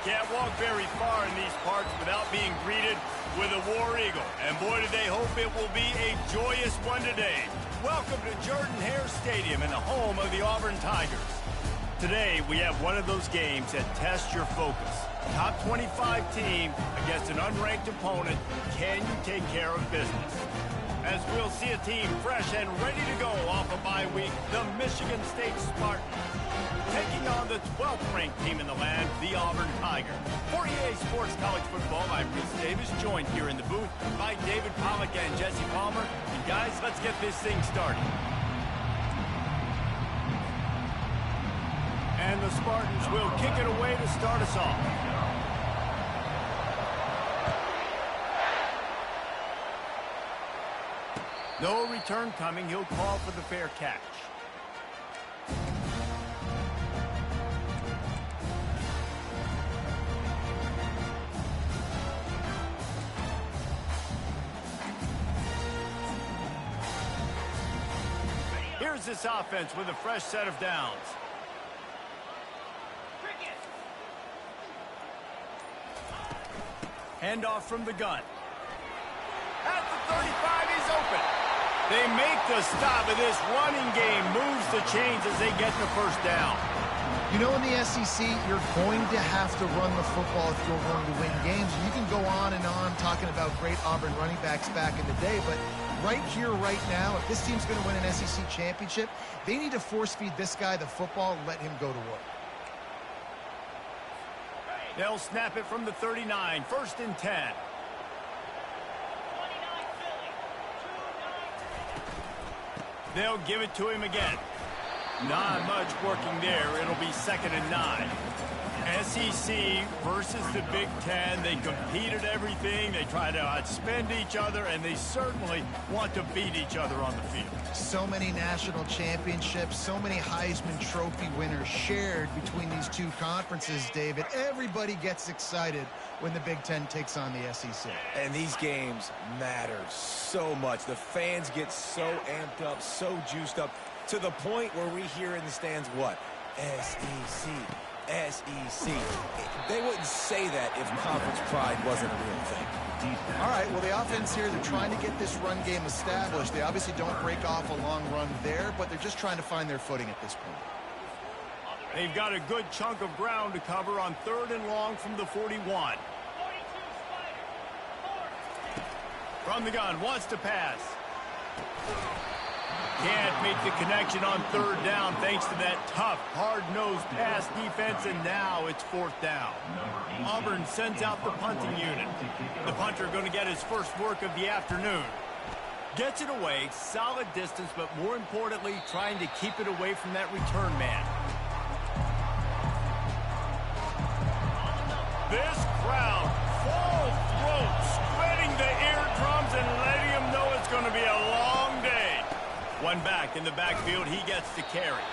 can't walk very far in these parts without being greeted with a War Eagle. And boy, do they hope it will be a joyous one today. Welcome to Jordan-Hare Stadium and the home of the Auburn Tigers. Today, we have one of those games that tests your focus. Top 25 team against an unranked opponent. Can you take care of business? As we'll see a team fresh and ready to go off a bye week, the Michigan State Spartans. Taking on the 12th ranked team in the land, the Auburn Tigers. For EA Sports College Football, I'm Reese Davis, joined here in the booth by David Pollack and Jesse Palmer. And guys, let's get this thing started. And the Spartans will kick it away to start us off. No return coming. He'll call for the fair catch. Here's this offense with a fresh set of downs. Handoff from the gun. At the 35, he's open. They make the stop, and this running game moves the chains as they get the first down. You know, in the SEC, you're going to have to run the football if you're going to win games. You can go on and on talking about great Auburn running backs back in the day, but right here, right now, if this team's going to win an SEC championship, they need to force-feed this guy the football and let him go to work. They'll snap it from the 39, 1st and 10. They'll give it to him again. Not much working there. It'll be 2nd and 9. SEC versus the Big Ten. They compete at everything. They try to outspend each other, and they certainly want to beat each other on the field. So many national championships, so many Heisman Trophy winners shared between these two conferences, David. Everybody gets excited when the Big Ten takes on the SEC. And these games matter so much. The fans get so amped up, so juiced up, to the point where we hear in the stands what? SEC. SEC. They wouldn't say that if conference pride wasn't a real thing. All right, well, the offense here, they're trying to get this run game established. They obviously don't break off a long run there, but they're just trying to find their footing at this point. They've got a good chunk of ground to cover on 3rd and long from the 41. From the gun, wants to pass. Can't make the connection on 3rd down thanks to that tough, hard-nosed pass defense, and now it's 4th down. Auburn sends out the punting unit. The punter going to get his first work of the afternoon. Gets it away, solid distance, but more importantly, trying to keep it away from that return man. This crowd, full throat, spreading the eardrums and letting them know it's going to be a long day. One back in the backfield, he gets to carry.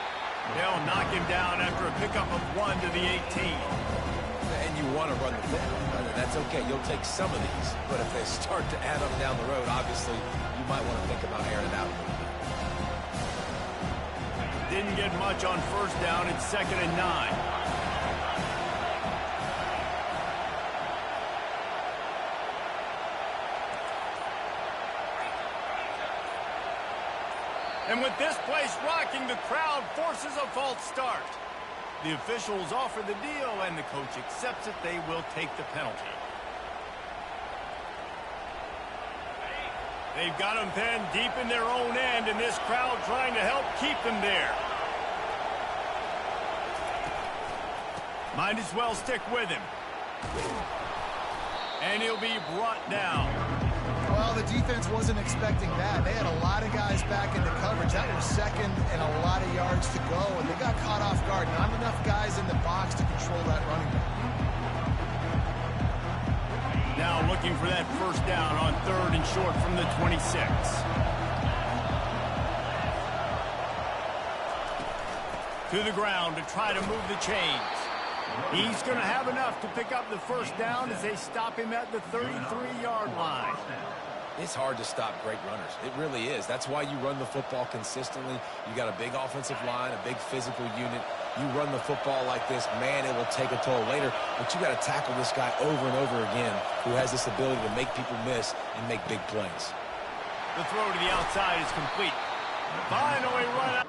They'll knock him down after a pickup of 1 to the 18. And you want to run the football. That's okay. You'll take some of these. But if they start to add up down the road, obviously, you might want to think about airing it out a little bit. Didn't get much on 1st down. It's 2nd and 9. And with this place rocking, the crowd forces a false start. The officials offer the deal, and the coach accepts it. They will take the penalty. They've got them pinned deep in their own end, and this crowd trying to help keep them there. Might as well stick with him. And he'll be brought down. Well, the defense wasn't expecting that. They had a lot of guys back into coverage. That was 2nd and a lot of yards to go, and they got caught off guard. Not enough guys in the box to control that running back. Now looking for that 1st down on 3rd and short from the 26. To the ground to try to move the chains. He's going to have enough to pick up the 1st down as they stop him at the 33-yard line. It's hard to stop great runners. It really is. That's why you run the football consistently. You got a big offensive line, a big physical unit. You run the football like this, man, it will take a toll later. But you got to tackle this guy over and over again who has this ability to make people miss and make big plays. The throw to the outside is complete. Finally run out.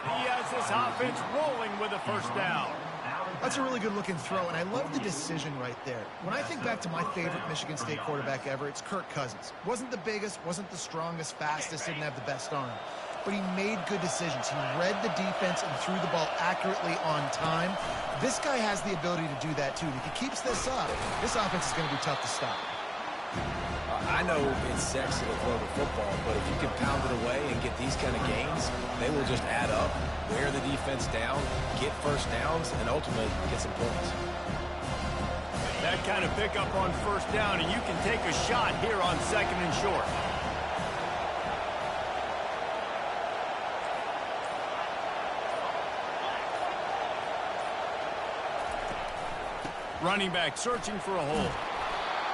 He has this offense rolling with a first down. That's a really good-looking throw, and I love the decision right there. When I think back to my favorite Michigan State quarterback ever, it's Kirk Cousins. Wasn't the biggest, wasn't the strongest, fastest, didn't have the best arm. But he made good decisions. He read the defense and threw the ball accurately on time. This guy has the ability to do that, too. And if he keeps this up, this offense is going to be tough to stop. I know it's sexy to throw the football, but if you can pound it away and get these kind of gains, they will just add up, wear the defense down, get first downs, and ultimately get some points. That kind of pickup on first down, and you can take a shot here on second and short. Running back searching for a hole.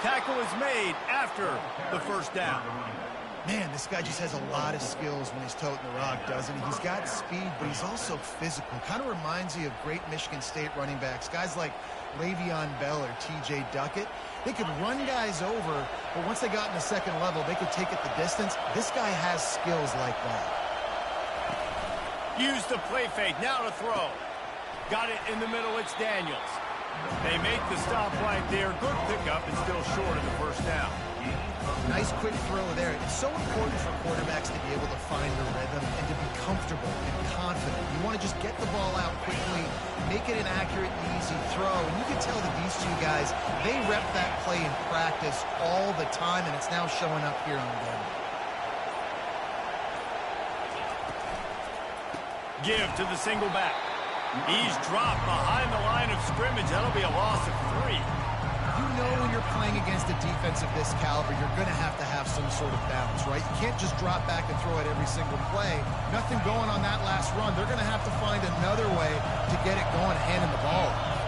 Tackle is made after the first down. Man, this guy just has a lot of skills when he's toting the rock, doesn't he? He's got speed, but he's also physical. Kind of reminds you of great Michigan State running backs. Guys like Le'Veon Bell or T.J. Duckett. They could run guys over, but once they got in the second level, they could take it the distance. This guy has skills like that. Use the play fake. Now to throw. Got it in the middle. It's Daniels. They make the stop right there. Good pickup and still short of the first down. Nice quick throw there. It's so important for quarterbacks to be able to find the rhythm and to be comfortable and confident. You want to just get the ball out quickly, make it an accurate and easy throw. And you can tell that these two guys, they rep that play in practice all the time, and it's now showing up here on game. Give to the single back. He's dropped behind the line of scrimmage. That'll be a loss of 3. You know when you're playing against a defense of this caliber, you're going to have some sort of balance, right? You can't just drop back and throw it every single play. Nothing going on that last run. They're going to have to find another way to get it going, handing the ball off.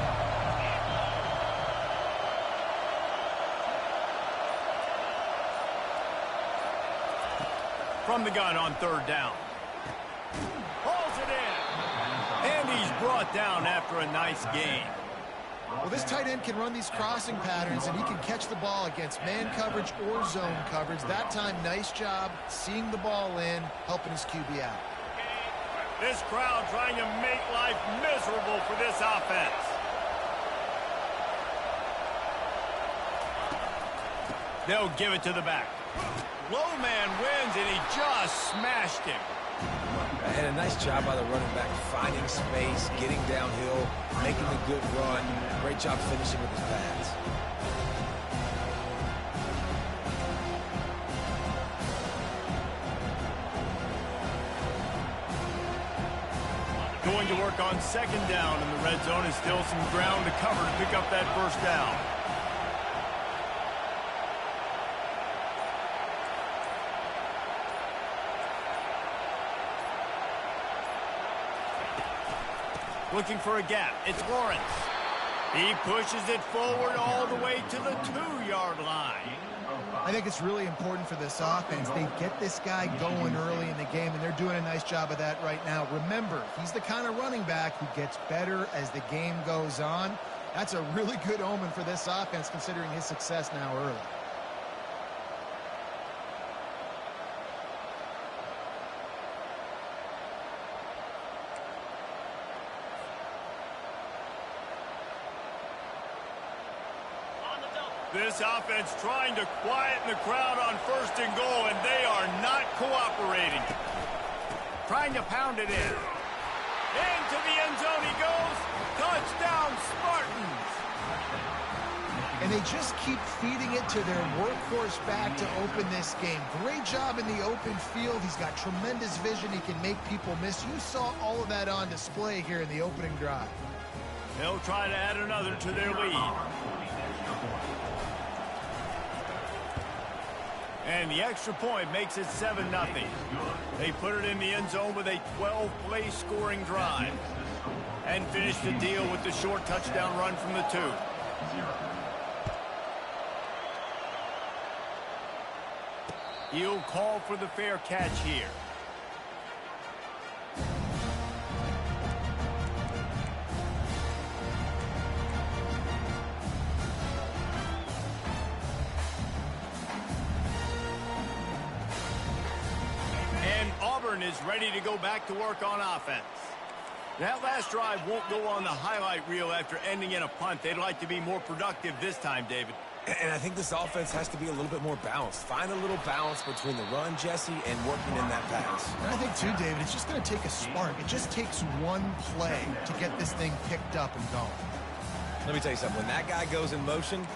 From the gun on third down. Hauls it in. And he's brought down after a nice gain. Well, this tight end can run these crossing patterns, and he can catch the ball against man coverage or zone coverage. That time, nice job seeing the ball in, helping his QB out. This crowd trying to make life miserable for this offense. They'll give it to the back. Low man wins, and he just smashed him. And a nice job by the running back, finding space, getting downhill, making a good run. Great job finishing with his pads. Going to work on second down in the red zone, and still some ground to cover to pick up that first down. Looking for a gap. It's Lawrence. He pushes it forward all the way to the 2-yard line. I think it's really important for this offense. They get this guy going early in the game, and they're doing a nice job of that right now. Remember, he's the kind of running back who gets better as the game goes on. That's a really good omen for this offense, considering his success now early. This offense trying to quieten the crowd on 1st and goal, and they are not cooperating. Trying to pound it in. Into the end zone he goes. Touchdown, Spartans. And they just keep feeding it to their workhorse back to open this game. Great job in the open field. He's got tremendous vision. He can make people miss. You saw all of that on display here in the opening drive. They'll try to add another to their lead. And the extra point makes it 7-0. They put it in the end zone with a 12-play scoring drive. And finish the deal with the short touchdown run from the 2. He'll call for the fair catch here. Auburn is ready to go back to work on offense. That last drive won't go on the highlight reel after ending in a punt. They'd like to be more productive this time, David. And I think this offense has to be a little bit more balanced. Find a little balance between the run, Jesse, and working in that pass. And I think, too, David, it's just going to take a spark. It just takes one play to get this thing picked up and going. Let me tell you something. When that guy goes in motion,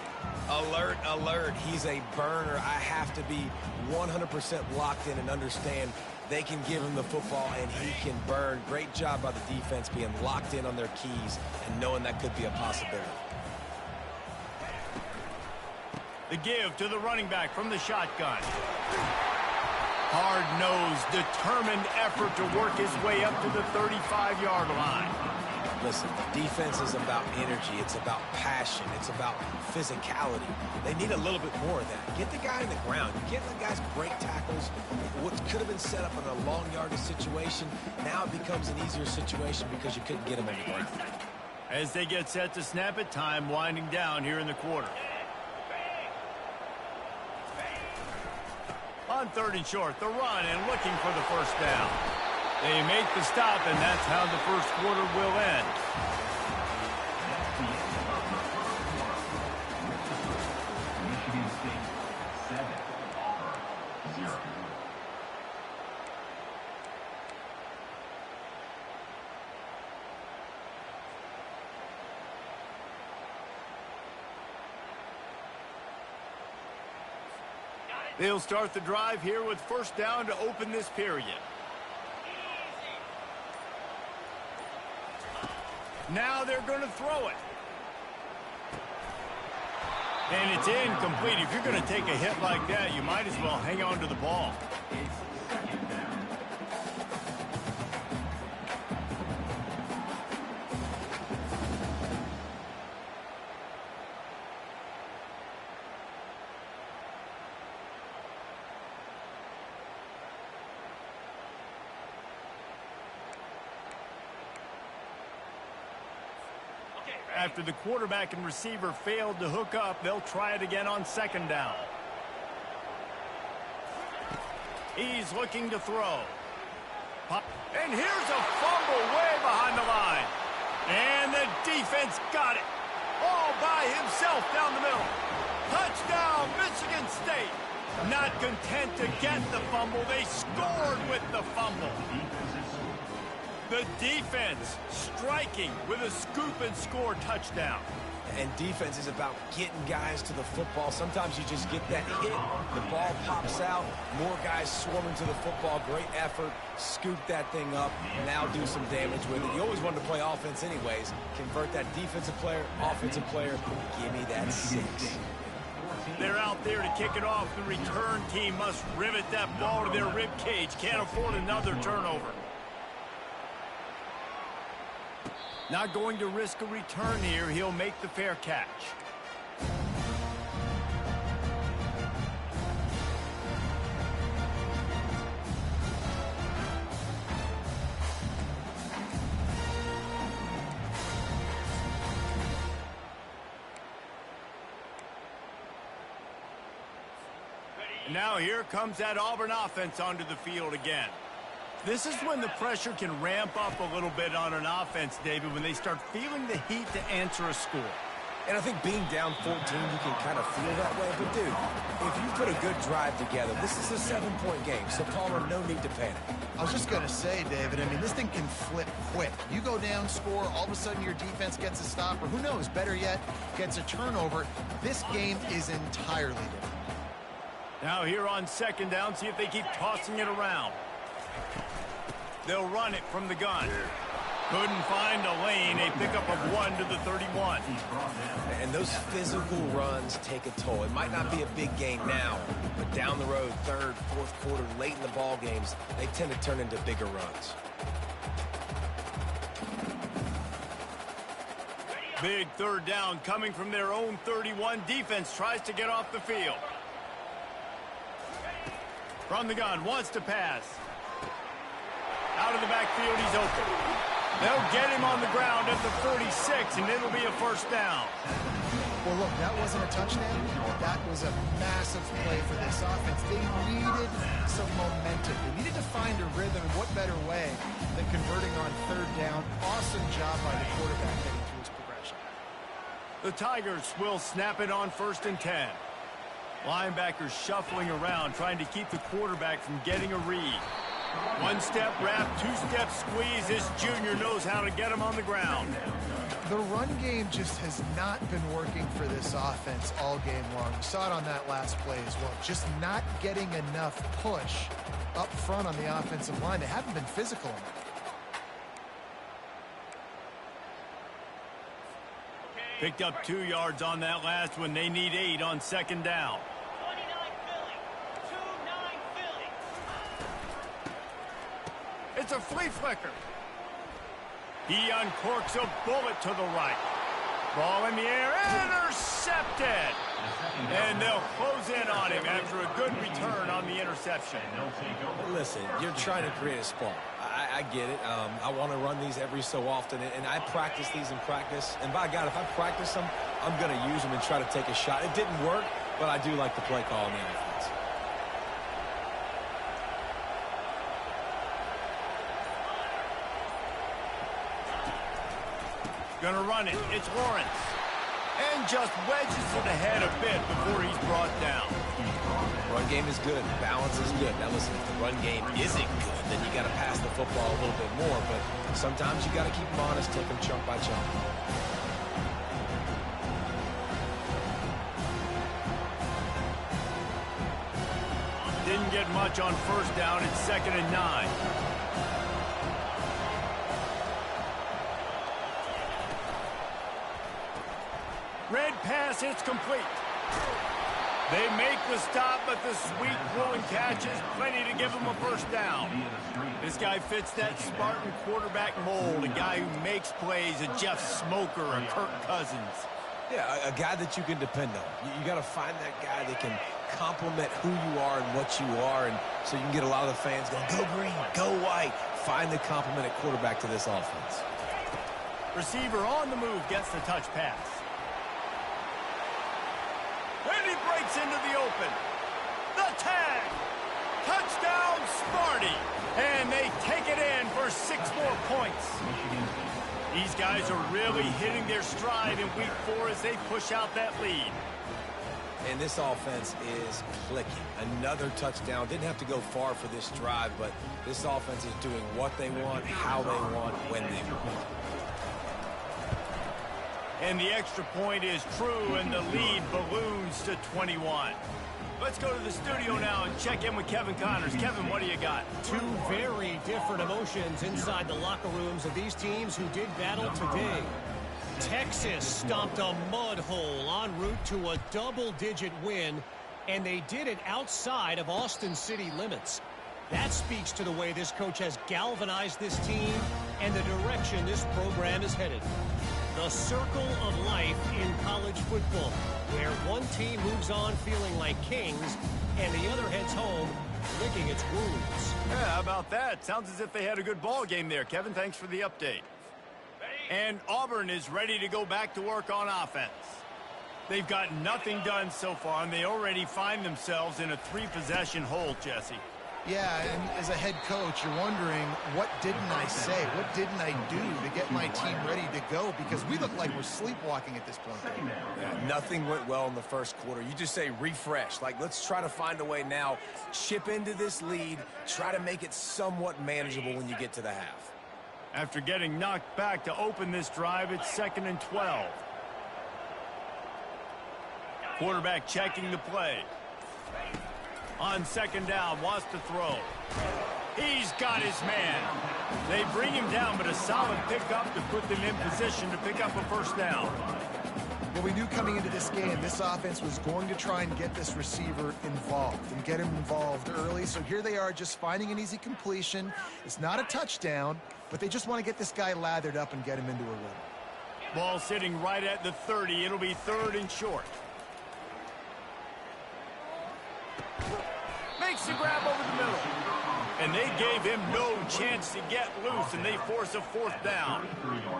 alert, alert. He's a burner. I have to be 100% locked in and understand they can give him the football and he can burn. Great job by the defense being locked in on their keys and knowing that could be a possibility. The give to the running back from the shotgun. Hard-nosed, determined effort to work his way up to the 35-yard line. Listen, defense is about energy. It's about passion. It's about physicality. They need a little bit more of that. Get the guy in the ground. You get the guys break tackles. What could have been set up in a long yardage situation, now it becomes an easier situation because you couldn't get him on the ground. As they get set to snap it, time winding down here in the quarter. On 3rd and short, the run and looking for the first down. They make the stop, and that's how the first quarter will end. Michigan State 7, Auburn 0. They'll start the drive here with first down to open this period. Now they're going to throw it. And it's incomplete. If you're going to take a hit like that, you might as well hang on to the ball. After the quarterback and receiver failed to hook up, they'll try it again on second down. He's looking to throw. And here's a fumble way behind the line. And the defense got it. All by himself down the middle. Touchdown, Michigan State. Not content to get the fumble, they scored with the fumble. The defense striking with a scoop and score touchdown. And defense is about getting guys to the football. Sometimes you just get that hit, the ball pops out, more guys swarming to the football. Great effort, scoop that thing up, now do some damage with it. You always wanted to play offense anyways. Convert that defensive player, offensive player, give me that 6. They're out there to kick it off. The return team must rivet that ball to their rib cage. Can't afford another turnover. Not going to risk a return here. He'll make the fair catch. Now here comes that Auburn offense onto the field again. This is when the pressure can ramp up a little bit on an offense, David, when they start feeling the heat to answer a score. And I think being down 14, you can kind of feel that way. But, dude, if you put a good drive together, this is a 7-point game. So, Palmer, no need to panic. I was just going to say, David, I mean, this thing can flip quick. You go down, score, all of a sudden your defense gets a stop, or who knows, better yet, gets a turnover. This game is entirely different. Now here on second down, see if they keep tossing it around. They'll run it from the gun. Couldn't find a lane. A pickup of 1 to the 31. And those physical runs take a toll. It might not be a big gain now, but down the road, third, fourth quarter, late in the ball games, they tend to turn into bigger runs. Big third down coming from their own 31. Defense tries to get off the field. From the gun, wants to pass. Out of the backfield, he's open. They'll get him on the ground at the 46, and it'll be a first down. Well, look, that wasn't a touchdown. That was a massive play for this offense. They needed some momentum. They needed to find a rhythm, and what better way than converting on third down. Awesome job by the quarterback getting through his progression. The Tigers will snap it on 1st and 10. Linebackers shuffling around, trying to keep the quarterback from getting a read. One-step wrap, two-step squeeze. This junior knows how to get him on the ground. The run game just has not been working for this offense all game long. We saw it on that last play as well. Just not getting enough push up front on the offensive line. They haven't been physical enough. Picked up 2 yards on that last one. They need 8 on second down. 29 Philly. 2-9 Philly. It's a flea flicker. He uncorks a bullet to the right. Ball in the air, intercepted. And they'll close in on him after a good return on the interception. Listen, you're trying to create a spark. I get it. I want to run these every so often, and I practice these in practice. And by God, if I practice them, I'm going to use them and try to take a shot. It didn't work, but I do like the play call on the offense. Gonna run it. It's Lawrence. And just wedges it ahead a bit before he's brought down. Run game is good. Balance is good. Now listen, if the run game isn't good, then you got to pass the football a little bit more. But sometimes you got to keep them honest, take them chunk by chunk. Didn't get much on first down. It's 2nd and 9. Red pass, it's complete. They make the stop, but the sweet throwing catch is plenty to give them a first down. This guy fits that Spartan quarterback mold, a guy who makes plays, a Jeff Smoker, a Kirk Cousins. Yeah, a guy that you can depend on. You got to find that guy that can complement who you are and what you are, and so you can get a lot of the fans going, go green, go white. Find the complement at quarterback to this offense. Receiver on the move gets the touch pass. And he breaks into the open. The tag. Touchdown, Sparty. And they take it in for 6 more points. These guys are really hitting their stride in week 4 as they push out that lead. And this offense is clicking. Another touchdown. Didn't have to go far for this drive, but this offense is doing what they want, how they want, when they want. And the extra point is true, and the lead balloons to 21. Let's go to the studio now and check in with Kevin Connors. Kevin, what do you got? Two very different emotions inside the locker rooms of these teams who did battle today. Texas stomped a mud hole en route to a double-digit win, and they did it outside of Austin city limits. That speaks to the way this coach has galvanized this team and the direction this program is headed. The circle of life in college football, where one team moves on feeling like kings and the other heads home licking its wounds. Yeah, how about that? Sounds as if they had a good ball game there. Kevin, thanks for the update. And Auburn is ready to go back to work on offense. They've got nothing done so far, and they already find themselves in a 3-possession hole, Jesse. Yeah, and as a head coach, you're wondering, what didn't I say? What didn't I do to get my team ready to go? Because we look like we're sleepwalking at this point. Yeah, nothing went well in the first quarter. You just say refresh. Like, let's try to find a way now. Chip into this lead. Try to make it somewhat manageable when you get to the half. After getting knocked back to open this drive, it's 2nd and 12. Quarterback checking the play. On 2nd down, wants to throw. He's got his man. They bring him down, but a solid pickup to put them in position to pick up a 1st down. Well, we knew coming into this game, this offense was going to try and get this receiver involved and get him involved early. So here they are just finding an easy completion. It's not a touchdown, but they just want to get this guy lathered up and get him into a rhythm. Ball sitting right at the 30. It'll be 3rd and short. Makes the grab over the middle. And they gave him no chance to get loose, and they force a 4th down.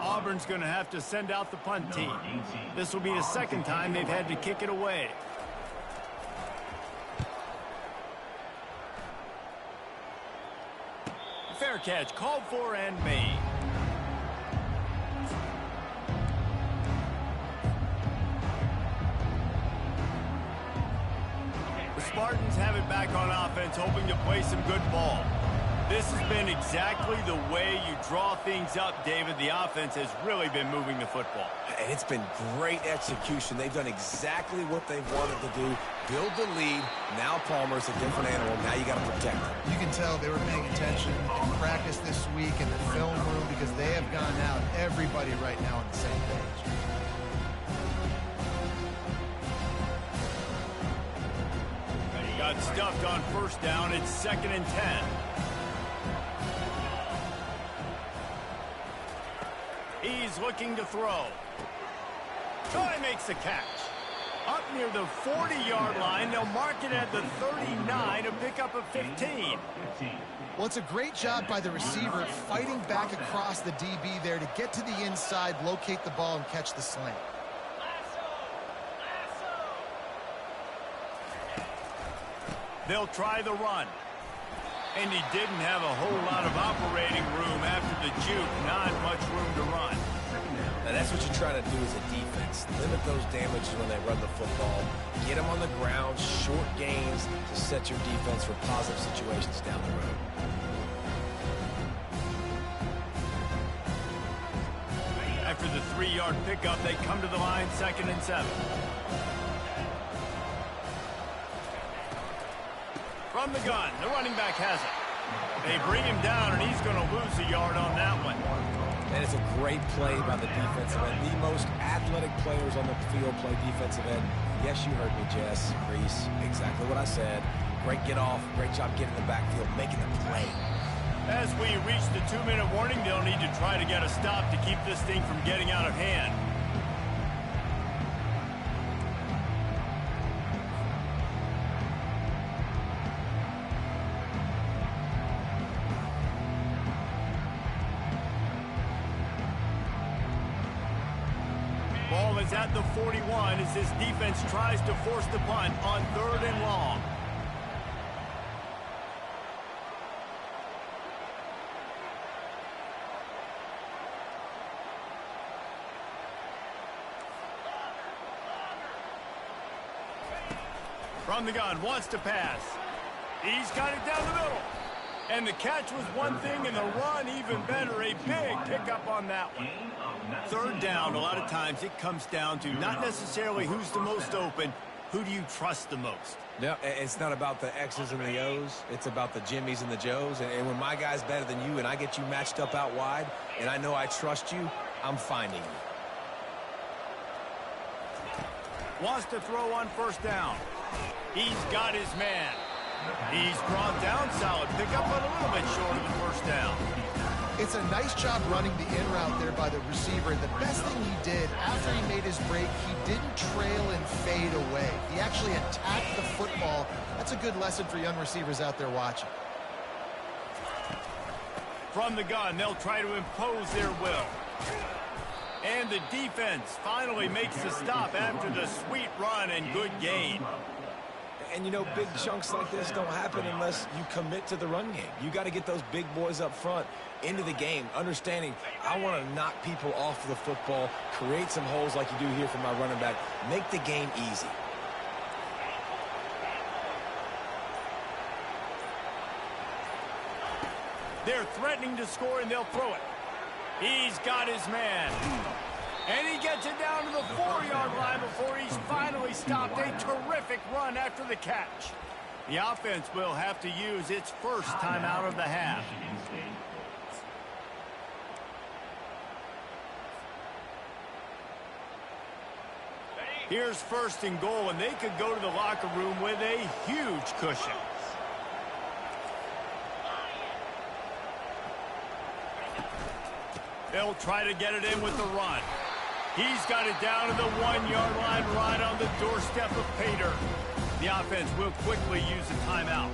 Auburn's going to have to send out the punt team. This will be the 2nd time they've had to kick it away. Fair catch, called for and made. The Spartans have it back on offense, hoping to play some good ball. This has been exactly the way you draw things up, David. The offense has really been moving the football. And it's been great execution. They've done exactly what they wanted to do. Build the lead. Now Palmer's a different animal. Now you got to protect him. You can tell they were paying attention in practice this week in the film room because they have gone out, everybody right now on the same page. Got stuffed on 1st down. It's 2nd and 10. He's looking to throw. Oh, he makes the catch. Up near the 40-yard line. They'll mark it at the 39 to pick up a 15. Well, it's a great job by the receiver fighting back across the DB there to get to the inside, locate the ball, and catch the slant. They'll try the run. And he didn't have a whole lot of operating room after the juke. Not much room to run. Now that's what you're trying to do as a defense. Limit those damages when they run the football. Get them on the ground, short gains to set your defense for positive situations down the road. After the 3-yard pickup, they come to the line, 2nd and 7. From the gun, the running back has it. They bring him down, and he's going to lose a yard on that one. And it's a great play by the defensive end. The most athletic players on the field play defensive end. Yes, you heard me, Jess, Reese. Exactly what I said. Great get off. Great job getting in the backfield, making the play. As we reach the 2-minute warning, they'll need to try to get a stop to keep this thing from getting out of hand. Ball is at the 41 as this defense tries to force the punt on 3rd and long. From the gun, wants to pass. He's got it down the middle. And the catch was one thing, and the run even better. A big pickup on that one. Third down, a lot of times it comes down to not necessarily who's the most open, who do you trust the most? No, it's not about the X's and the O's. It's about the Jimmys and the Joes. And when my guy's better than you and I get you matched up out wide, and I know I trust you, I'm finding you. Wants to throw on first down. He's got his man. He's brought down, solid pickup, but a little bit short of the first down. It's a nice job running the in route there by the receiver. And the best thing he did after he made his break, he didn't trail and fade away. He actually attacked the football. That's a good lesson for young receivers out there watching. From the gun, they'll try to impose their will. And the defense finally makes the stop after the sweet run and good gain. And, you know, big chunks like this don't happen unless you commit to the run game. You got to get those big boys up front into the game, understanding I want to knock people off of the football, create some holes like you do here for my running back, make the game easy. They're threatening to score, and they'll throw it. He's got his man. And he gets it down to the 4-yard line before he's finally stopped. A terrific run after the catch. The offense will have to use its first time out of the half. Here's first and goal, and they could go to the locker room with a huge cushion. They'll try to get it in with the run. He's got it down to the 1-yard line right on the doorstep of Pater. The offense will quickly use a timeout.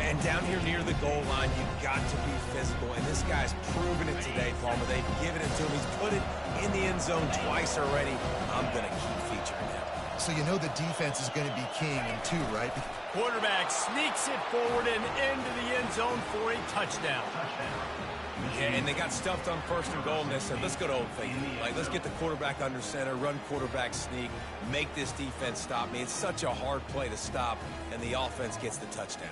And down here near the goal line, you've got to be physical. And this guy's proven it today, Palmer. They've given it to him. He's put it in the end zone twice already. I'm going to keep featuring him. So you know the defense is going to be king in two, right? Quarterback sneaks it forward and into the end zone for a touchdown. Yeah, and they got stuffed on first and goal, and they said, let's go to old faithful. Like, let's get the quarterback under center, run quarterback sneak, make this defense stop me. It's such a hard play to stop, and the offense gets the touchdown.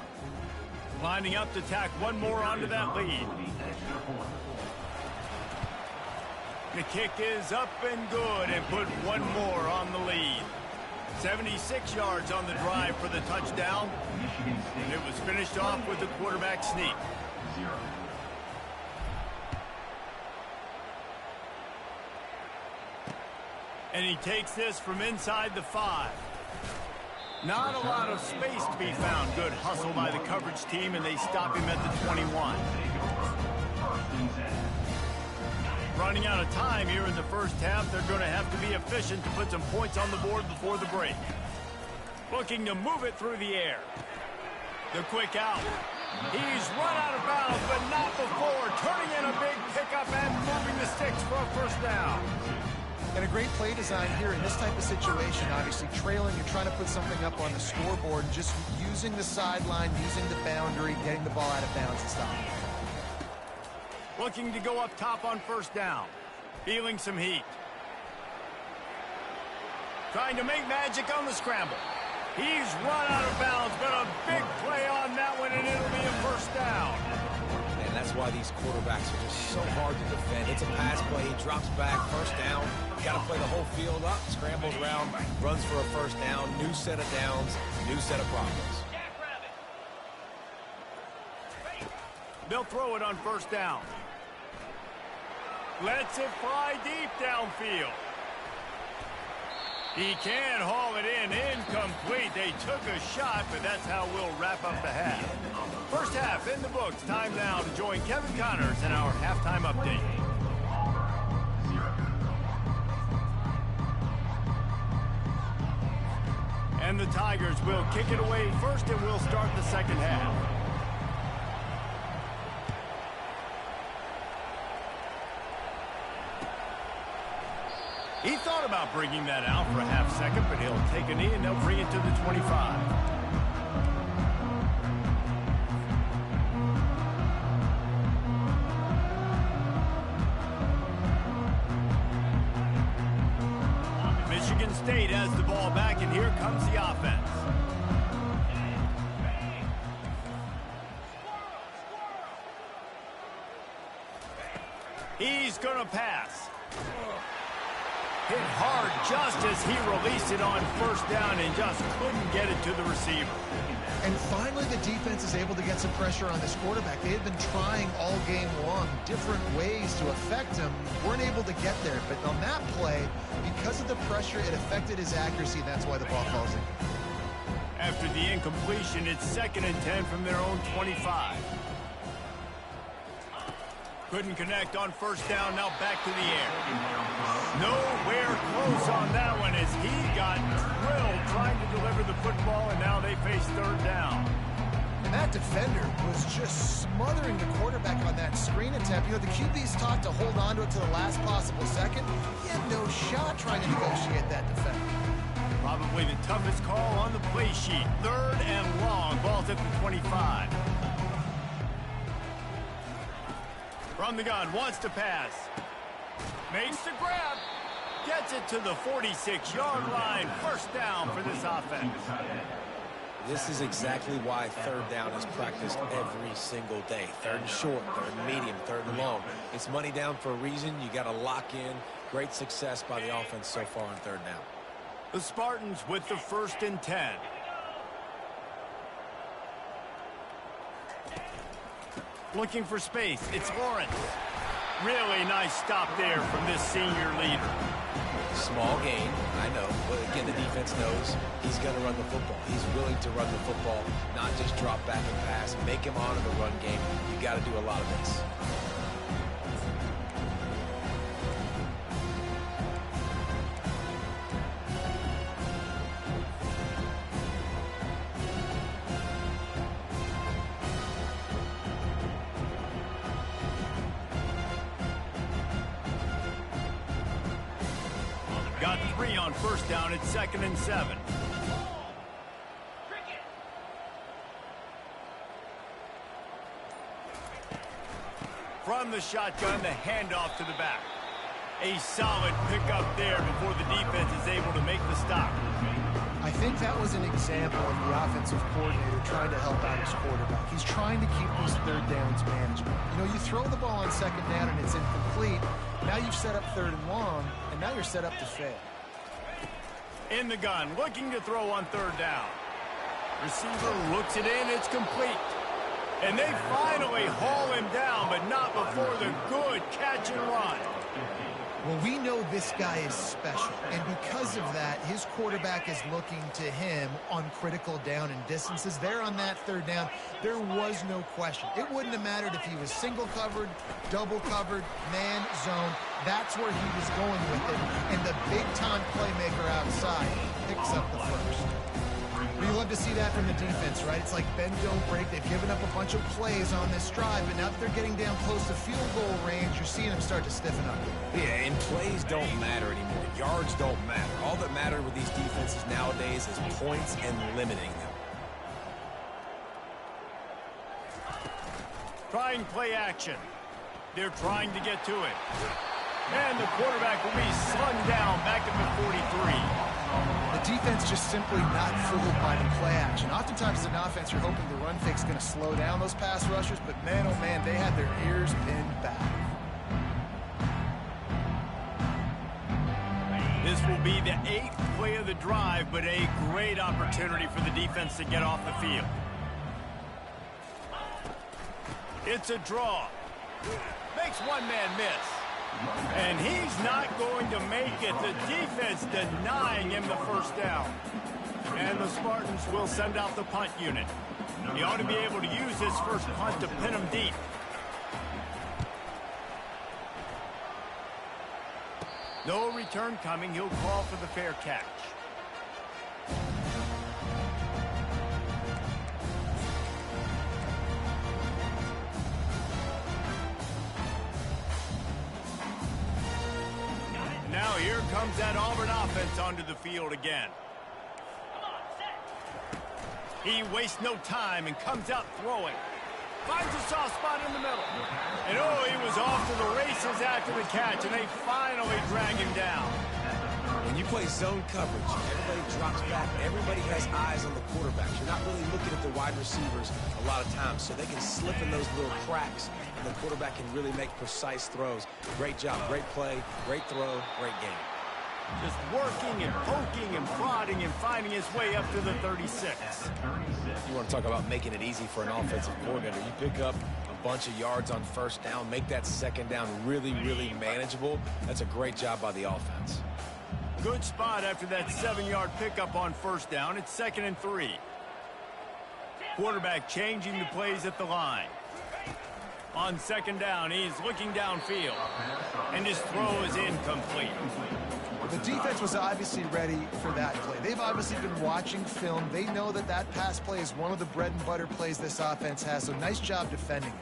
Lining up to tack one more onto that lead. The kick is up and good, and put one more on the lead. 76 yards on the drive for the touchdown, and it was finished off with the quarterback sneak. And he takes this from inside the 5. Not a lot of space to be found. Good hustle by the coverage team, and they stop him at the 21. Running out of time here in the first half, they're going to have to be efficient to put some points on the board before the break. Looking to move it through the air. The quick out. He's run out of bounds, but not before. Turning in a big pickup and moving the sticks for a first down. And a great play design here in this type of situation. Obviously trailing, you're trying to put something up on the scoreboard, and just using the sideline, using the boundary, getting the ball out of bounds and stopping it. Looking to go up top on first down. Feeling some heat. Trying to make magic on the scramble. He's run out of bounds, but a big play on that one, and it'll be a first down. And that's why these quarterbacks are just so hard to defend. It's a pass play. He drops back, first down. Got to play the whole field up, scrambles around, runs for a first down. New set of downs, new set of problems. They'll throw it on first down. Lets it fly deep downfield. He can haul it in. Incomplete. They took a shot, but that's how we'll wrap up the half. First half in the books. Time now to join Kevin Connors in our halftime update. And the Tigers will kick it away first, and we'll start the second half. He thought about bringing that out for a half second, but he'll take a knee, and they'll bring it to the 25. Michigan State has the ball back, and here comes the offense. He's going to pass. Hit hard just as he released it on first down and just couldn't get it to the receiver. And finally, the defense is able to get some pressure on this quarterback. They had been trying all game long different ways to affect him. Weren't able to get there. But on that play, because of the pressure, it affected his accuracy. That's why the ball falls in. After the incompletion, it's 2nd and 10 from their own 25. Couldn't connect on first down. Now back to the air. Nowhere close on that one as he got drilled trying to deliver the football, and now they face 3rd down. And that defender was just smothering the quarterback on that screen attempt. You know, the QB's taught to hold on to it to the last possible second. He had no shot trying to negotiate that defender. Probably the toughest call on the play sheet. 3rd and long. Ball's at the 25. From the gun, wants to pass. Makes the grab. Gets it to the 46-yard line. First down for this offense. This is exactly why 3rd down is practiced every single day. 3rd and short, 3rd and medium, 3rd and long. It's money down for a reason. You got to lock in. Great success by the offense so far on 3rd down. The Spartans with the 1st and 10. Looking for space. It's Lawrence. Really nice stop there from this senior leader. Small gain, I know. But again, the defense knows he's going to run the football. He's willing to run the football, not just drop back and pass. Make him honor the run game. You got to do a lot of this. Got 3 on first down. It's 2nd and 7. From the shotgun, the handoff to the back. A solid pickup there before the defense is able to make the stop. I think that was an example of the offensive coordinator trying to help out his quarterback. He's trying to keep these 3rd downs manageable. You know, you throw the ball on 2nd down and it's incomplete. Now you've set up 3rd and long, and now you're set up to fail. In the gun, looking to throw on 3rd down. Receiver looks it in, it's complete. And they finally haul him down, but not before the good catch and run. Well, we know this guy is special, and because of that, his quarterback is looking to him on critical down and distances. There on that 3rd down, there was no question. It wouldn't have mattered if he was single covered, double covered, man, zone. That's where he was going with it, and the big-time playmaker outside picks up the first. We love to see that from the defense, right? It's like bend, don't break. They've given up a bunch of plays on this drive, but now that they're getting down close to field goal range, you're seeing them start to stiffen up. Yeah, and plays don't matter anymore. Yards don't matter. All that matters with these defenses nowadays is points and limiting them. Trying play action. They're trying to get to it. And the quarterback will be slung down back at the 43. The defense just simply not fooled by the play action. Oftentimes as an offense, you're hoping the run fake's going to slow down those pass rushers, but man, oh man, they had their ears pinned back. This will be the 8th play of the drive, but a great opportunity for the defense to get off the field. It's a draw. Makes one man miss. And he's not going to make it. The defense denying him the first down. And the Spartans will send out the punt unit. He ought to be able to use his first punt to pin him deep. No return coming. He'll call for the fair catch. Now here comes that Auburn offense onto the field again. He wastes no time and comes out throwing. Finds a soft spot in the middle. And oh, he was off to the races after the catch, and they finally drag him down. When you play zone coverage, everybody drops back. Everybody has eyes on the quarterbacks. You're not really looking at the wide receivers a lot of times, so they can slip in those little cracks, and the quarterback can really make precise throws. Great job, great play, great throw, great game. Just working and poking and prodding and finding his way up to the 36. You want to talk about making it easy for an offensive coordinator. You pick up a bunch of yards on first down, make that second down really, really manageable. That's a great job by the offense. Good spot after that 7-yard pickup on first down. It's 2nd and 3. Quarterback changing the plays at the line. On 2nd down, he's looking downfield. And his throw is incomplete. The defense was obviously ready for that play. They've obviously been watching film. They know that that pass play is one of the bread and butter plays this offense has, so nice job defending it.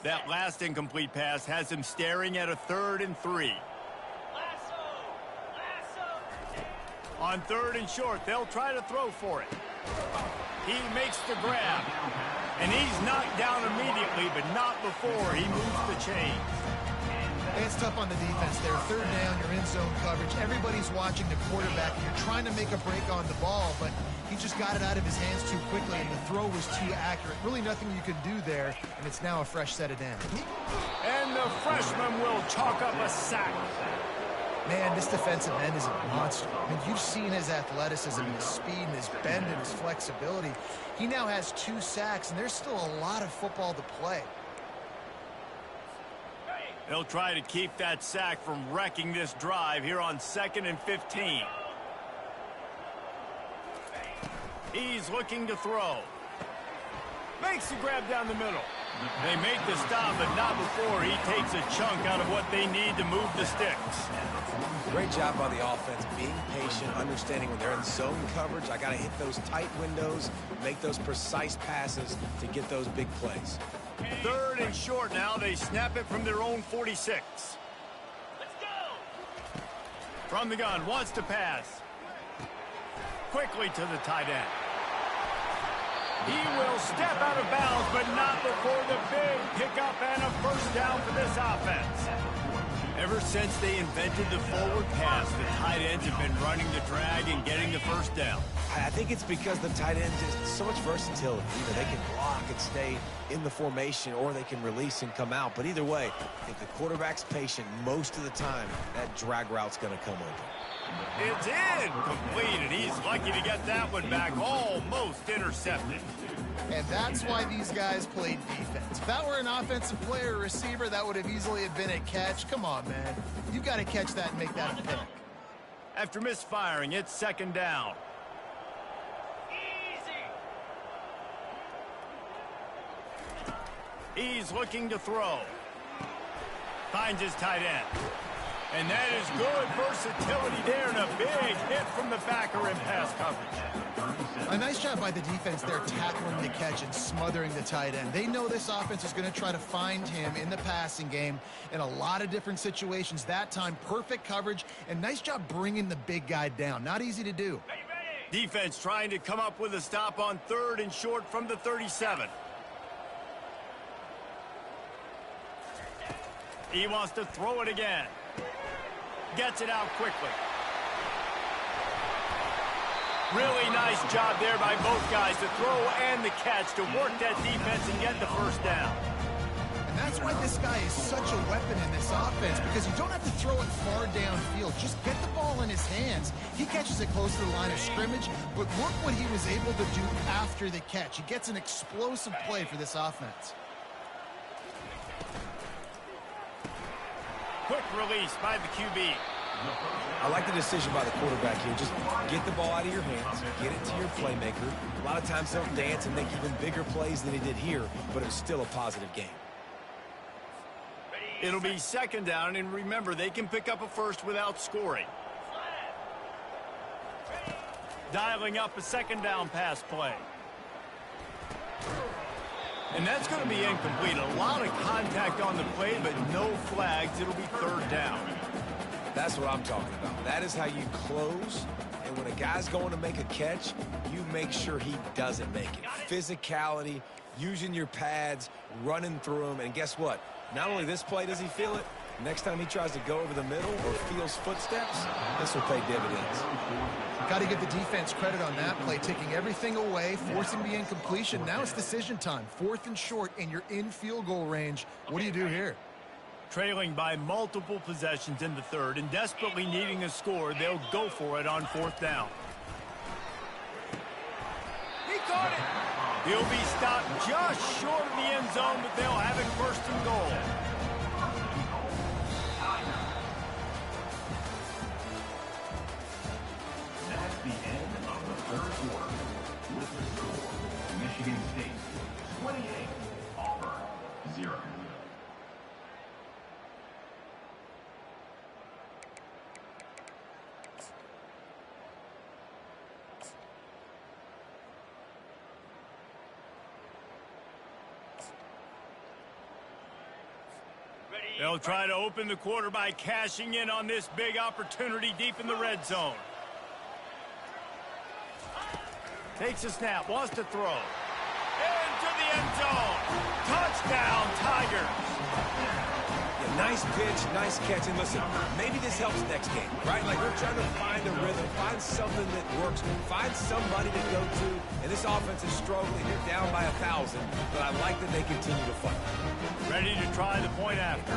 That last incomplete pass has him staring at a 3rd and 3. On 3rd and short, they'll try to throw for it. He makes the grab. And he's knocked down immediately, but not before he moves the chains. It's tough on the defense there. 3rd down, you're in zone coverage. Everybody's watching the quarterback, and you're trying to make a break on the ball, but he just got it out of his hands too quickly, and the throw was too accurate. Really nothing you could do there, and it's now a fresh set of downs. And the freshman will chalk up a sack. Man, this defensive end is a monster. I mean, you've seen his athleticism and his speed and his bend and his flexibility. He now has 2 sacks, and there's still a lot of football to play. They'll try to keep that sack from wrecking this drive here on 2nd and 15. He's looking to throw. Makes the grab down the middle. They make the stop, but not before he takes a chunk out of what they need to move the sticks. Great job by the offense, being patient, understanding when they're in zone coverage, I got to hit those tight windows, make those precise passes to get those big plays. 3rd and short now. They snap it from their own 46. Let's go! From the gun, wants to pass. Quickly to the tight end. He will step out of bounds, but not before the big pickup and a first down for this offense. Ever since they invented the forward pass, the tight ends have been running the drag and getting the first down. I think it's because the tight end is so much versatility. Either they can block and stay in the formation, or they can release and come out. But either way, if the quarterback's patient most of the time, that drag route's going to come open. It's incomplete, and he's lucky to get that one back, almost intercepted. And that's why these guys played defense. If that were an offensive player or receiver, that would have easily have been a catch. Come on, man. You got to catch that and make that a pick. After misfiring, it's 2nd down. Easy! He's looking to throw. Finds his tight end. And that is good versatility there, and a big hit from the backer in pass coverage. A nice job by the defense there, tackling the catch and smothering the tight end. They know this offense is going to try to find him in the passing game in a lot of different situations. That time, perfect coverage, and nice job bringing the big guy down. Not easy to do. Defense trying to come up with a stop on 3rd and short from the 37. He wants to throw it again. Gets it out quickly. Really nice job there by both guys to throw and the catch to work that defense and get the first down. And that's why this guy is such a weapon in this offense, because you don't have to throw it far downfield. Just get the ball in his hands. He catches it close to the line of scrimmage, but look what he was able to do after the catch. He gets an explosive play for this offense. Quick release by the QB. I like the decision by the quarterback here. Just get the ball out of your hands, get it to your playmaker. A lot of times they'll dance and make even bigger plays than he did here, but it was still a positive game. It'll be 2nd down, and remember, they can pick up a first without scoring. Dialing up a 2nd down pass play. And that's going to be incomplete. A lot of contact on the play, but no flags. It'll be 3rd down. That's what I'm talking about. That is how you close And when a guy's going to make a catch, you make sure he doesn't make it. Physicality, using your pads, running through them. And guess what? Not only this play does he feel it, next time he tries to go over the middle or feels footsteps, this will pay dividends. Got to give the defense credit on that play, taking everything away, forcing the incompletion. Now it's decision time. 4th and short, and you're in field goal range. What do you do here? Trailing by multiple possessions in the 3rd and desperately needing a score, they'll go for it on 4th down. He caught it. He'll be stopped just short of the end zone, but they'll have it 1st and goal. That's the end of the 3rd quarter. With the score, Michigan State 28, Auburn 0. They'll try to open the quarter by cashing in on this big opportunity deep in the red zone. Takes a snap, wants to throw. Into the end zone. Touchdown, Tigers. Yeah, nice pitch, nice catch. And listen, maybe this helps next game, right? Like we're trying to find a rhythm, find something that works, find somebody to go to. And this offense is struggling. They're down by 1,000, but I like that they continue to fight. Ready to try the point after.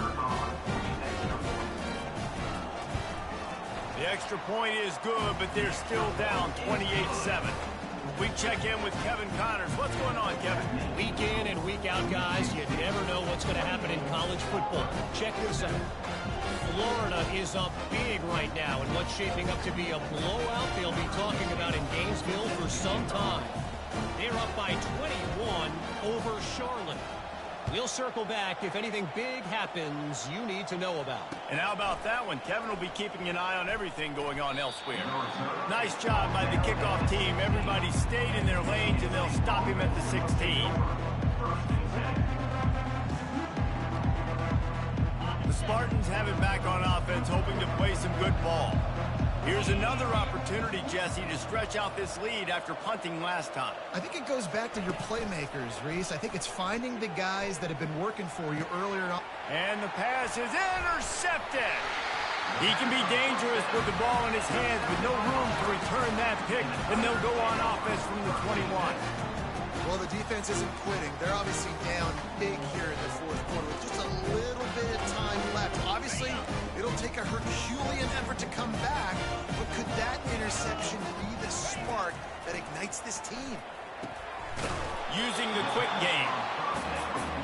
The extra point is good, but they're still down 28-7. We check in with Kevin Connors. What's going on, Kevin? Week in and week out, guys, you never know what's going to happen in college football. Check this out. Florida is up big right now in what's shaping up to be a blowout they'll be talking about in Gainesville for some time. They're up by 21 over Charlotte. We'll circle back if anything big happens you need to know about. And how about that one? Kevin will be keeping an eye on everything going on elsewhere. Nice job by the kickoff team. Everybody stayed in their lanes, and they'll stop him at the 16. The Spartans have it back on offense, hoping to play some good ball. Here's another opportunity, Jesse, to stretch out this lead after punting last time. I think it goes back to your playmakers, Reese. I think it's finding the guys that have been working for you earlier on. And the pass is intercepted. He can be dangerous with the ball in his hands, with no room to return that pick, and they'll go on offense from the 21. Well, the defense isn't quitting. They're obviously down big here in the 4th quarter with just a little bit of time left. Obviously, it'll take a Herculean effort to come back, but could that interception be the spark that ignites this team? Using the quick game.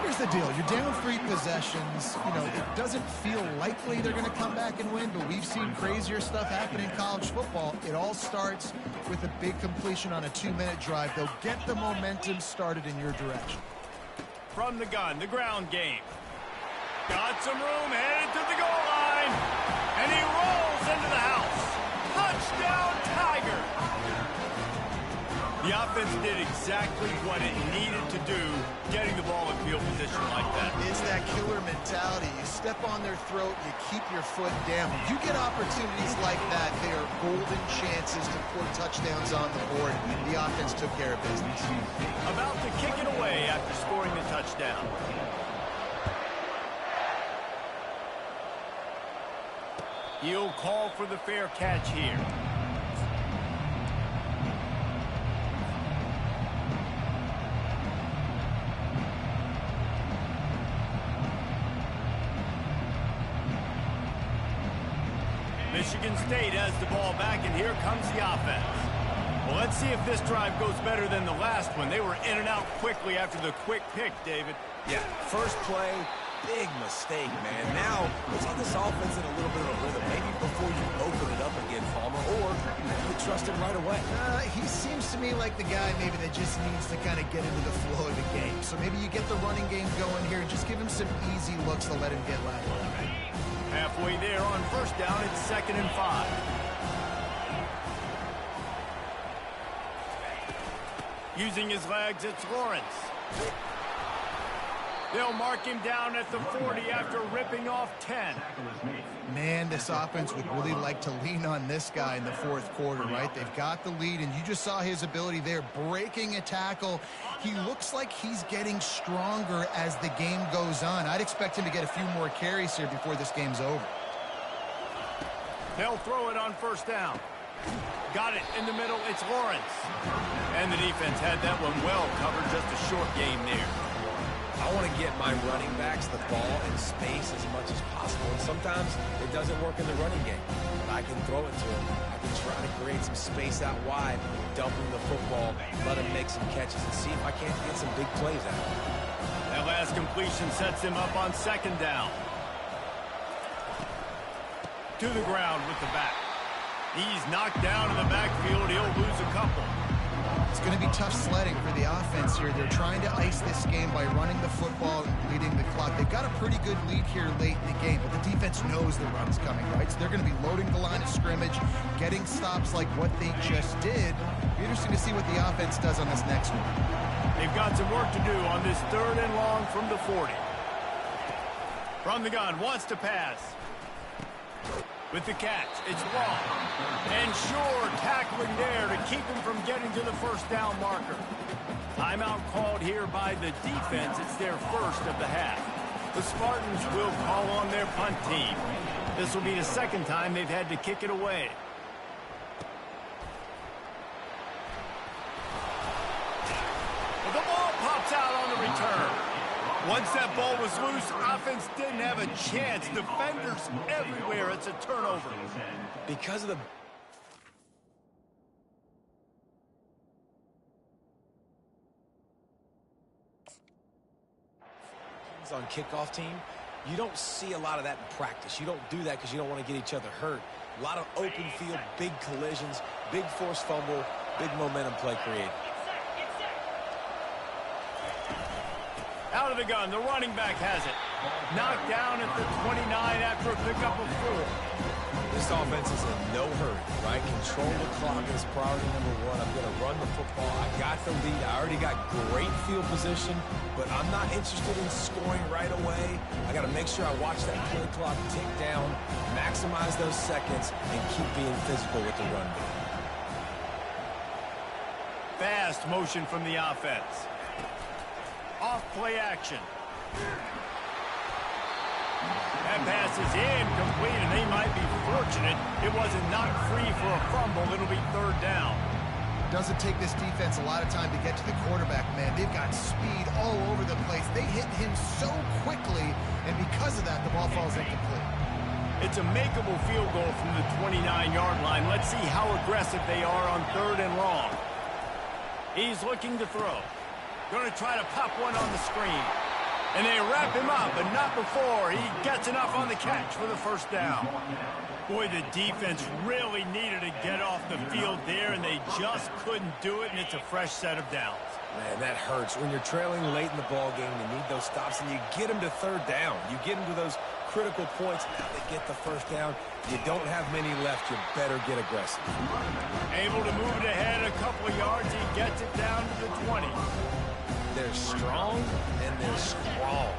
Here's the deal. You're down 3 possessions. You know, it doesn't feel likely they're going to come back and win, but we've seen crazier stuff happen in college football. It all starts with a big completion on a 2-minute drive. They'll get the momentum started in your direction. From the gun, the ground game. Got some room, headed to the goal line. And he rolls into the house. Touchdown, Tiger. The offense did exactly what it needed to do, getting the ball in field position like that. It's that killer mentality. You step on their throat, you keep your foot down. You get opportunities like that, they are golden chances to put touchdowns on the board. The offense took care of business. About to kick it away after scoring the touchdown. He'll call for the fair catch here. Michigan State has the ball back, and here comes the offense. Well, let's see if this drive goes better than the last one. They were in and out quickly after the quick pick, David. Yeah, first play, big mistake, man. Now, let's get this offense in a little bit of a rhythm. Maybe before you open it up again, Palmer, or you trust him right away. He seems to me like the guy maybe that just needs to kind of get into the flow of the game. So maybe you get the running game going here and just give him some easy looks to let him get lateral. Halfway there on first down, it's 2nd and 5. Using his legs, it's Lawrence. They'll mark him down at the 40 after ripping off 10. Man, this offense would really like to lean on this guy in the fourth quarter, right? They've got the lead, and you just saw his ability there, breaking a tackle. He looks like he's getting stronger as the game goes on. I'd expect him to get a few more carries here before this game's over. They'll throw it on first down. Got it in the middle. It's Lawrence. And the defense had that one well covered. Just a short game there. I want to get my running backs the ball in space as much as possible. And sometimes it doesn't work in the running game. But I can throw it to him. I can try to create some space out wide, dump him the football, let him make some catches, and see if I can't get some big plays out of him. That last completion sets him up on second down. To the ground with the back. He's knocked down in the backfield. He'll lose a couple. It's going to be tough sledding for the offense here. They're trying to ice this game by running the football and bleeding the clock. They've got a pretty good lead here late in the game, but the defense knows the run's coming, right? So they're going to be loading the line of scrimmage, getting stops like what they just did. Be interesting to see what the offense does on this next one. They've got some work to do on this 3rd and long from the 40. From the gun, wants to pass. With the catch, it's long. And sure, tackling there to keep him from getting to the first down marker. Timeout called here by the defense. It's their first of the half. The Spartans will call on their punt team. This will be the second time they've had to kick it away. The ball pops out on the return. Once that ball was loose, offense didn't have a chance. Defenders everywhere. It's a turnover. Because of the on kickoff team, you don't see a lot of that in practice. You don't do that because you don't want to get each other hurt. A lot of open field, big collisions, big forced fumble, big momentum play created. Out of the gun, the running back has it. Knocked down at the 29 after a pickup of 4. This offense is in no hurry, right? Control the clock is priority number 1. I'm going to run the football. I got the lead. I already got great field position, but I'm not interested in scoring right away. I got to make sure I watch that play clock tick down, maximize those seconds, and keep being physical with the run game. Fast motion from the offense. Off play action. That pass is incomplete, and they might be fortunate it wasn't knocked free for a fumble. It'll be 3rd down. Doesn't take this defense a lot of time to get to the quarterback, man. They've got speed all over the place. They hit him so quickly, and because of that, the ball falls incomplete. It's a makeable field goal from the 29-yard line. Let's see how aggressive they are on 3rd and long. He's looking to throw. Going to try to pop one on the screen. And they wrap him up, but not before he gets enough on the catch for the first down. Boy, the defense really needed to get off the field there, and they just couldn't do it, and it's a fresh set of downs. Man, that hurts. When you're trailing late in the ball game, you need those stops, and you get them to 3rd down. You get them to those critical points. Now they get the first down. You don't have many left. You better get aggressive. Able to move it ahead a couple of yards. He gets it down to the 20. They're strong, and they're strong.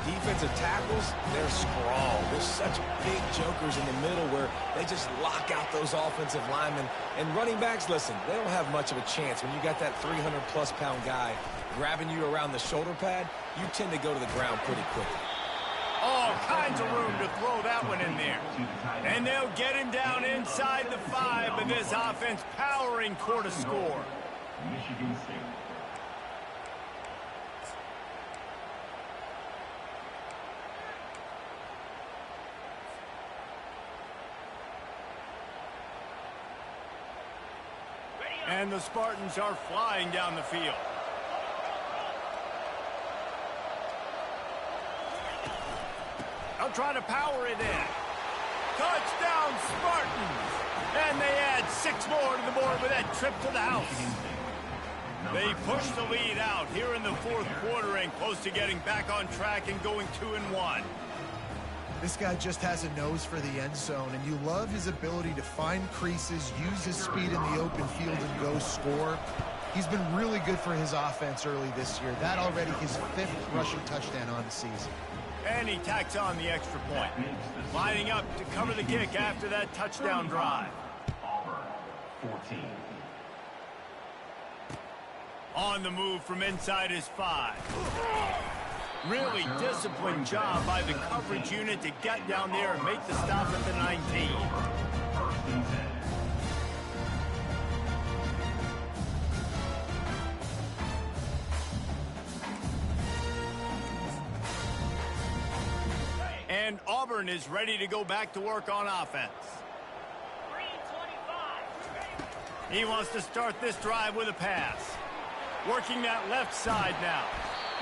Defensive tackles, they're strong. There's such big jokers in the middle where they just lock out those offensive linemen. And running backs, listen, they don't have much of a chance. When you got that 300-plus pound guy grabbing you around the shoulder pad, you tend to go to the ground pretty quickly. All kinds of room to throw that one in there. And they'll get him down inside the 5, but this offense powering toward a score. Michigan State. And the Spartans are flying down the field. They'll try to power it in. Touchdown, Spartans! And they add 6 more to the board with that trip to the house. They push the lead out here in the 4th quarter and close to getting back on track and going 2-1. This guy just has a nose for the end zone, and you love his ability to find creases, use his speed in the open field, and go score. He's been really good for his offense early this year. That already his 5th rushing touchdown on the season. And he tacks on the extra point. Lining up to cover the kick after that touchdown drive. Auburn, 14. On the move from inside his 5. Really disciplined job by the coverage unit to get down there and make the stop at the 19. First and 10. And Auburn is ready to go back to work on offense. Green 25. He wants to start this drive with a pass. Working that left side now.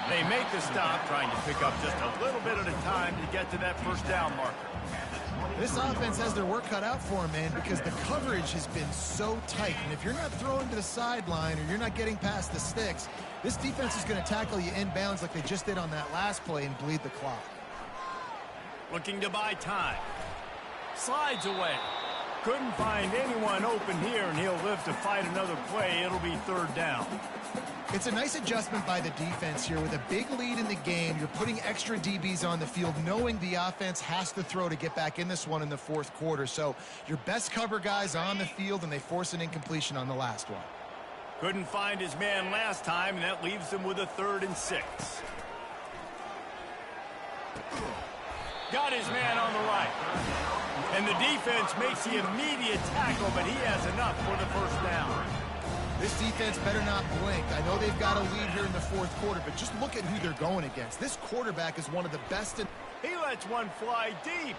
They make the stop, trying to pick up just a little bit at a time to get to that first down marker. This offense has their work cut out for them, man, because the coverage has been so tight. And if you're not throwing to the sideline or you're not getting past the sticks, this defense is going to tackle you inbounds like they just did on that last play and bleed the clock. Looking to buy time. Slides away. Couldn't find anyone open here, and he'll live to fight another play. It'll be 3rd down. It's a nice adjustment by the defense here. With a big lead in the game, you're putting extra DBs on the field, knowing the offense has to throw to get back in this one in the 4th quarter. So your best cover guys on the field, and they force an incompletion on the last one. Couldn't find his man last time, and that leaves him with a 3rd and 6. Got his man on the right. And the defense makes the immediate tackle, but he has enough for the first down. This defense better not blink. I know they've got a lead here in the 4th quarter, but just look at who they're going against. This quarterback is one of the best in... He lets one fly deep.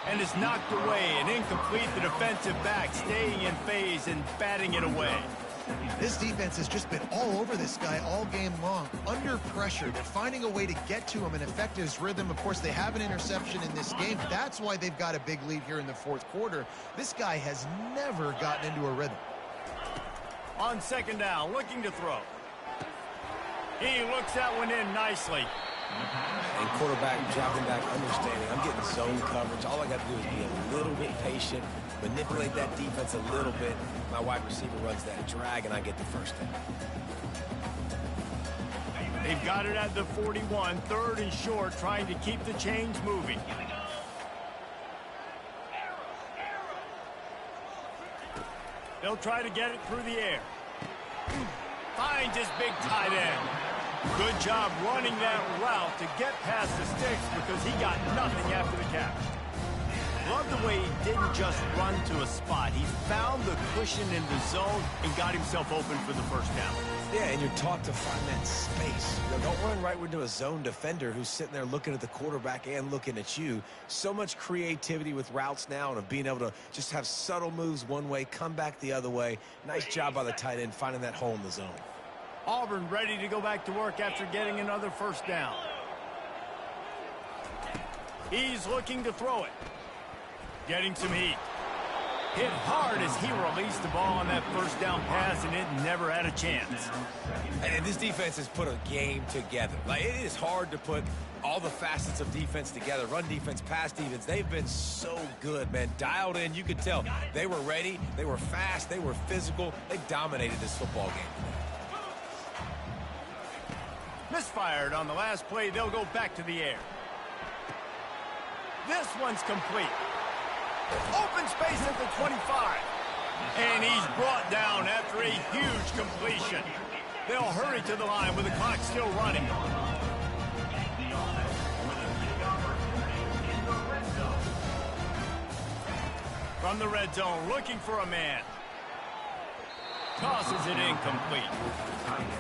And is knocked away and incomplete. The defensive back staying in phase and batting it away. This defense has just been all over this guy all game long. Under pressure. They're finding a way to get to him and affect his rhythm. Of course, they have an interception in this game. That's why they've got a big lead here in the 4th quarter. This guy has never gotten into a rhythm. On 2nd down, looking to throw. He looks that one in nicely. And quarterback dropping back, understanding. I'm getting zone coverage. All I got to do is be a little bit patient, manipulate that defense a little bit. My wide receiver runs that drag, and I get the first down. They've got it at the 41, 3rd and short, trying to keep the chains moving. They'll try to get it through the air. Finds his big tight end. Good job running that route to get past the sticks because he got nothing after the catch. Love the way he didn't just run to a spot. He found the cushion in the zone and got himself open for the first down. Yeah, and you're taught to find that space. You know, don't run right into a zone defender who's sitting there looking at the quarterback and looking at you. So much creativity with routes now and of being able to just have subtle moves one way, come back the other way. Nice job by the tight end finding that hole in the zone. Auburn ready to go back to work after getting another first down. He's looking to throw it. Getting some heat. Hit hard as he released the ball on that first down pass, and it never had a chance. And this defense has put a game together. Like, it is hard to put all the facets of defense together. Run defense, pass defense. They've been so good, man. Dialed in. You could tell they were ready. They were fast. They were physical. They dominated this football game. Misfired on the last play. They'll go back to the air. This one's complete. Open space at the 25. And he's brought down after a huge completion. They'll hurry to the line with the clock still running. From the red zone, looking for a man. Tosses it incomplete.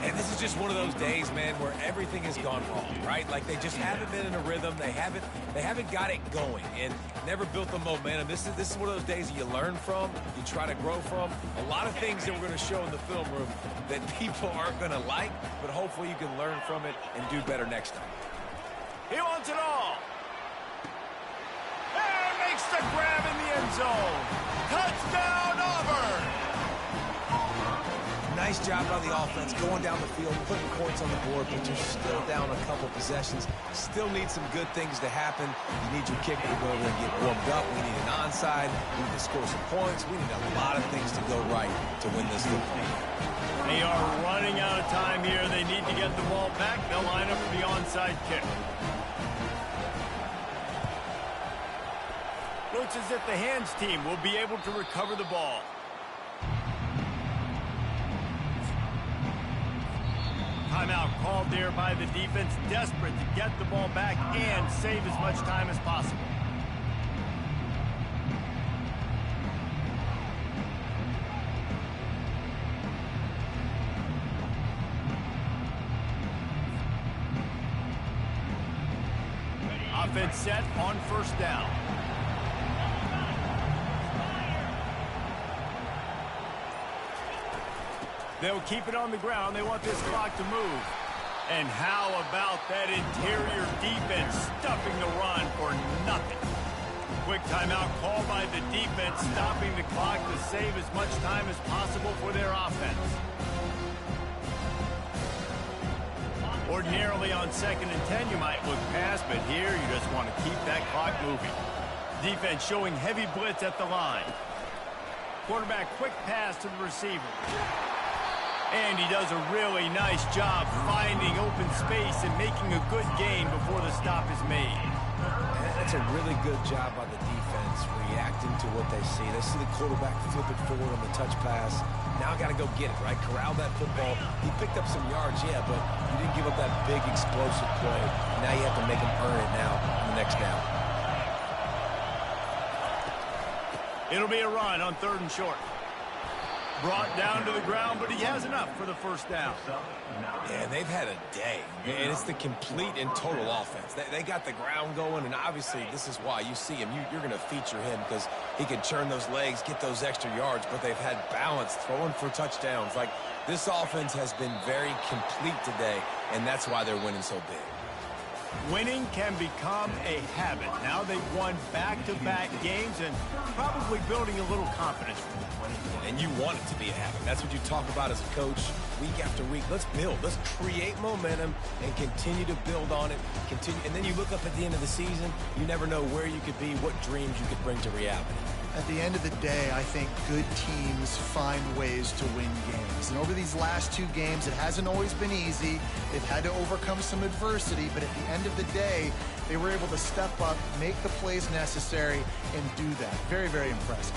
And this is just one of those days, man, where everything has gone wrong, right? Like they just haven't been in a rhythm. They haven't got it going and never built the momentum. This is one of those days that you learn from, you try to grow from. A lot of things that we're going to show in the film room that people aren't going to like, but hopefully you can learn from it and do better next time. He wants it all. And makes the grab in the end zone. Touchdown, Auburn. Nice Nice job by the offense, going down the field, putting points on the board, but you're still down a couple possessions. Still need some good things to happen. You need your kicker to go over and get warmed up. We need an onside. We need to score some points. We need a lot of things to go right to win this football game. They are running out of time here. They need to get the ball back. They'll line up for the onside kick. Looks as if the hands team will be able to recover the ball. Timeout called there by the defense, desperate to get the ball back and save as much time as possible. Offense set on first down. They'll keep it on the ground. They want this clock to move. And how about that interior defense stuffing the run for nothing? Quick timeout call by the defense, stopping the clock to save as much time as possible for their offense. Ordinarily on 2nd and 10, you might look past, but here you just want to keep that clock moving. Defense showing heavy blitz at the line. Quarterback quick pass to the receiver. And he does a really nice job finding open space and making a good gain before the stop is made. That's a really good job by the defense, reacting to what they see. They see the quarterback flip it forward on the touch pass. Now I got to go get it, right? Corral that football. He picked up some yards, yeah, but you didn't give up that big explosive play. Now you have to make him earn it now on the next down. It'll be a run on 3rd and short. Brought down to the ground, but he has enough for the first down. Yeah, they've had a day, and it's the complete and total offense. They got the ground going, and obviously this is why you see him. You're going to feature him because he can churn those legs, get those extra yards, but they've had balance, throwing for touchdowns. Like, this offense has been very complete today, and that's why they're winning so big. Winning can become a habit. Now they've won back-to-back games and probably building a little confidence. And you want it to be a habit. That's what you talk about as a coach week after week. Let's build. Let's create momentum and continue to build on it. And then you look up at the end of the season, you never know where you could be, what dreams you could bring to reality. At the end of the day, I think good teams find ways to win games. And over these last 2 games, it hasn't always been easy. They've had to overcome some adversity, but at the end of the day, they were able to step up, make the plays necessary, and do that. Very, very impressive.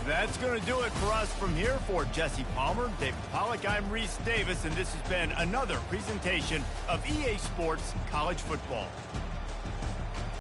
That's going to do it for us from here. For Jesse Palmer, David Pollack, I'm Reese Davis, and this has been another presentation of EA Sports College Football.